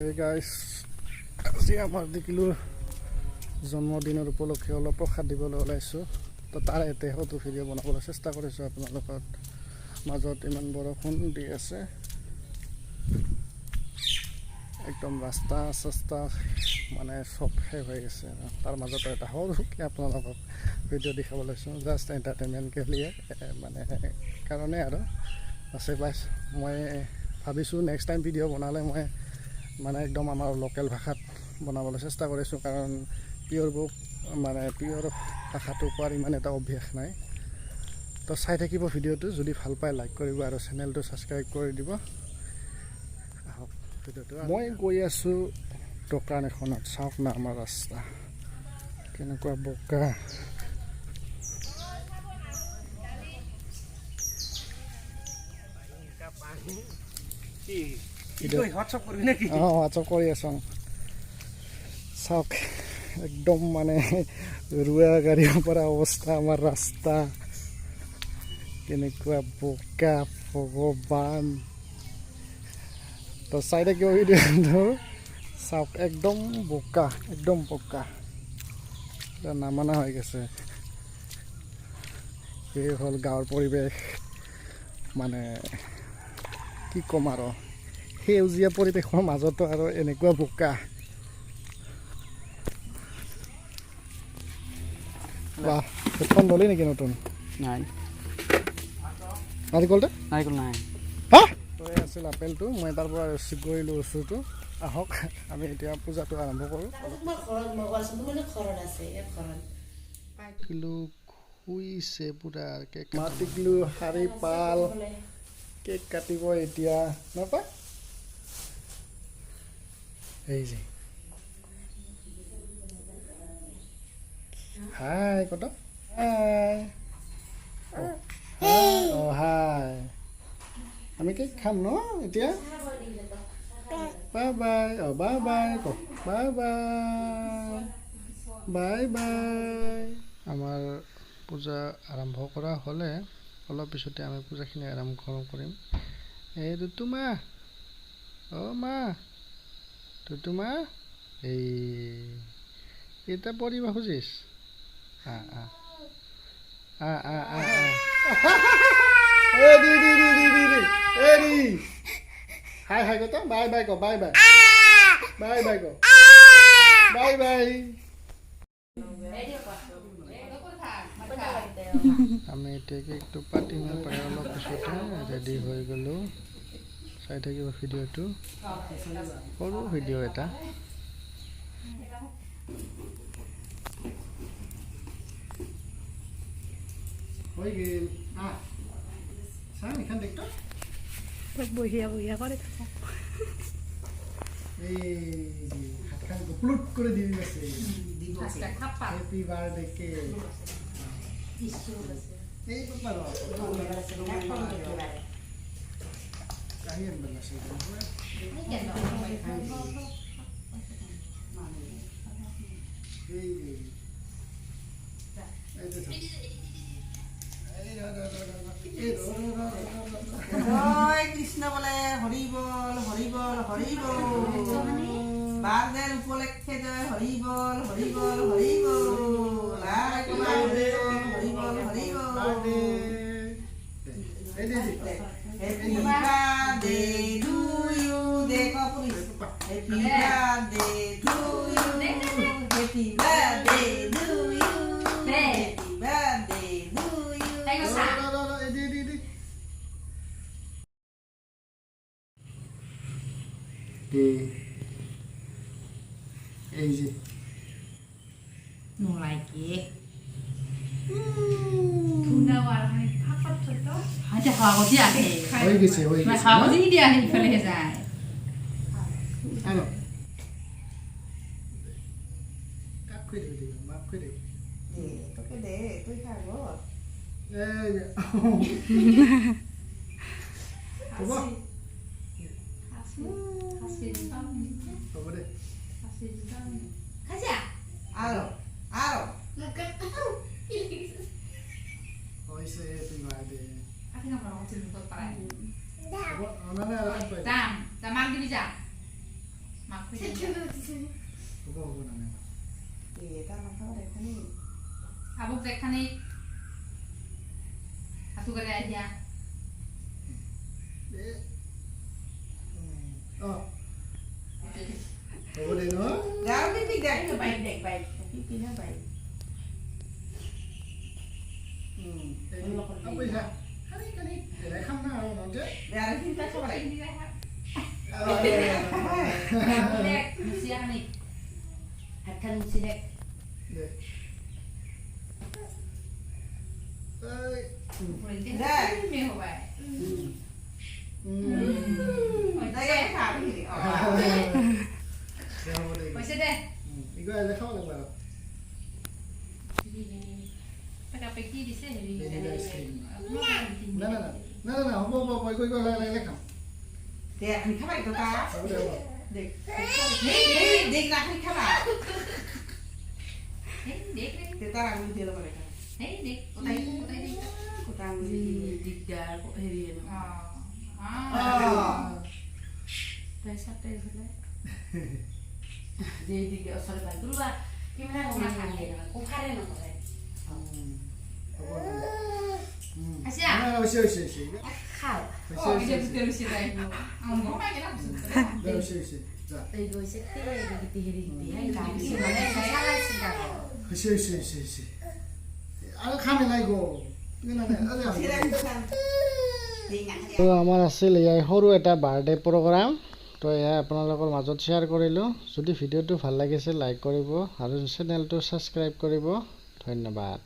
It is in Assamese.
Hey guys, আজি আমাৰ দিকিলুৰ জন্মদিনৰ উপলক্ষে অলপ প্ৰসাদ দিবলৈ ওলাইছোঁ তো তাৰ এতেহতো ভিডিঅ' বনাবলৈ চেষ্টা কৰিছোঁ আপোনালোকৰ মাজত ইমান বৰষুণ দি আছে একদম ৰাস্তা মানে সব শেষ হৈ আছে তাৰ মাজত এটা সৰুকৈ আপোনালোকক ভিডিঅ' দেখাব লৈছোঁ জাষ্ট এণ্টাৰটেইনমেণ্টকে লিয়ে মানে কাৰণে আৰু আছে বাইছ মই ভাবিছোঁ নেক্সট টাইম ভিডিঅ' বনালে মই মানে একদম আমাৰ লোকেল ভাষাত বনাবলৈ চেষ্টা কৰিছোঁ কাৰণ পিয়ৰ ভাষাটো কোৱাৰ ইমান এটা অভ্যাস নাই তো চাই থাকিব ভিডিঅ'টো যদি ভাল পায় লাইক কৰিব আৰু চেনেলটো ছাবস্ক্ৰাইব কৰি দিব আহক ভিডিঅ'টো মই গৈ আছোঁ দোকান এখনত চাওক না আমাৰ ৰাস্তা কেনেকুৱা বোকা হোৱাটছআপ কৰি আছোঁ চাওক একদম মানে ৰুৱা গাড়ীৰ পৰা অৱস্থা আমাৰ ৰাস্তা কেনেকুৱা বোকা ভগৱান তো চাই থাকিব ভিডিঅ'টো চাওক একদম বোকা নামানা হৈ গৈছে এই হ'ল গাঁৱৰ পৰিৱেশ মানে কি ক'ম আৰু সেউজীয়া পৰিৱেশৰ মাজতো আৰু এনেকুৱা বোকা বাহ হেডফোন ল'লি নেকি নতুন নাই নাৰিকল নাই হা তই আছিল আপেলটো মই তাৰ পৰা ৰিচিভ কৰিলোঁ বস্তুটো আহক আমি এতিয়া পূজাটো আৰম্ভ কৰোঁ কিলো শুইছে পূৰা কেক মাতিকলো শাৰী পাল কেক কাটিব এতিয়া নাপা এই যে হাই কত হাই হাই আমি কেক খাম ন এতিয়া বাই বাই বাই বাই ক বাই বাই বাই আমাৰ পূজা আৰম্ভ কৰা হ'লে অলপ পিছতে আমি পূজাখিনি আৰম্ভ কৰিম এই দুটুমা অ' মা দুটুমা এই এতিয়া পঢ়িব খুজিছ হাই হাই কত বাই বাই ক বাই বাই বাই বাই ক বাই বাই আমি এতিয়া কেকটো পাতিম প্ৰায় অলপ পিছতে ৰেডি হৈ গ'লোঁ চাই থাকিব ভিডিঅ'টো সৰু ভিডিঅ' এটা হৈ গ'ল চাম এইখন দেখতো বহিয়া কৰে এই হাতখন প্লুট করে দিয়ে আছে হ্যাপি বার্থডে কে এই পারো কাহিয়ে বলা সেই জয় কৃষ্ণ বলে হরি বল হরি বল হরি বল বার্থডে উপলক্ষে জয় হরি বল হরি বল হরি বল হরি বল হরি বল হ্যাপি বার্থডে টু ইউ দেখো police happy birthday to you happy birthday to you happy birthday to you এই যে no like it tuna warna apa tuh aja hawa dia ke হৈ গৈছে hawa dia ke ফেলে যায় আনো কাপ করে দিবি মাপ করে দিবি তোকে দে তুই খাবো এই যে বাবা বাবা রে aro হইছে happy birthday Aku nggak pernah ngocil untuk peran. Mana ada apa? Tam, tamang di bisa. হ'ব নানে এটা মাথা দেখানি Abuk dekhani. Satu kali aja. হ'ব দে ন যাও পিপি দেখ বাইক পিপি না বাইক পইচা খালি খালি দেখাম না আৰু নতে বেয়ারে চিন্তা করে Ini dah. Dek, mesti ni. Akan mesti dek. Dek, ni hoba. Đây cái khảo cái gì Pasti deh. Ego এলে খাব লাগিব আৰু Pakai peki di sini. না না না না না হ'ব হ'ব ইগো ইগো লে খাম Dek thì các bạn có cá হ'ব দে হ'ব Dek Dek là cái các bạn Hei, dek. Thì ta làm như thế là phải Hei, dek. Cô ta như Digar kok hari ini. Pesa pesa. Jadi digar asal bantu lah. Gimana mau makan dia? Kok kare no kare. Asyik. না ওই ওই ওই Khal. Oh, dia betul sih dah. Ngomong apa kita দে ওই ওই যা Ego sete begitu hari ini. Hai kami sih mana salah sih dah. ওই ওই ওই আৰু খামে লাগিব না না আৰে Thế là cô ta Dek nặng তো আমাৰ আছিল ইয়াৰ সৰু এটা বাৰ্থডে প্ৰগ্ৰাম তো এয়া আপোনালোকৰ মাজত শ্বেয়াৰ কৰিলোঁ যদি ভিডিঅ'টো ভাল লাগিছে লাইক কৰিব আৰু চেনেলটো ছাবস্ক্ৰাইব কৰিব ধন্যবাদ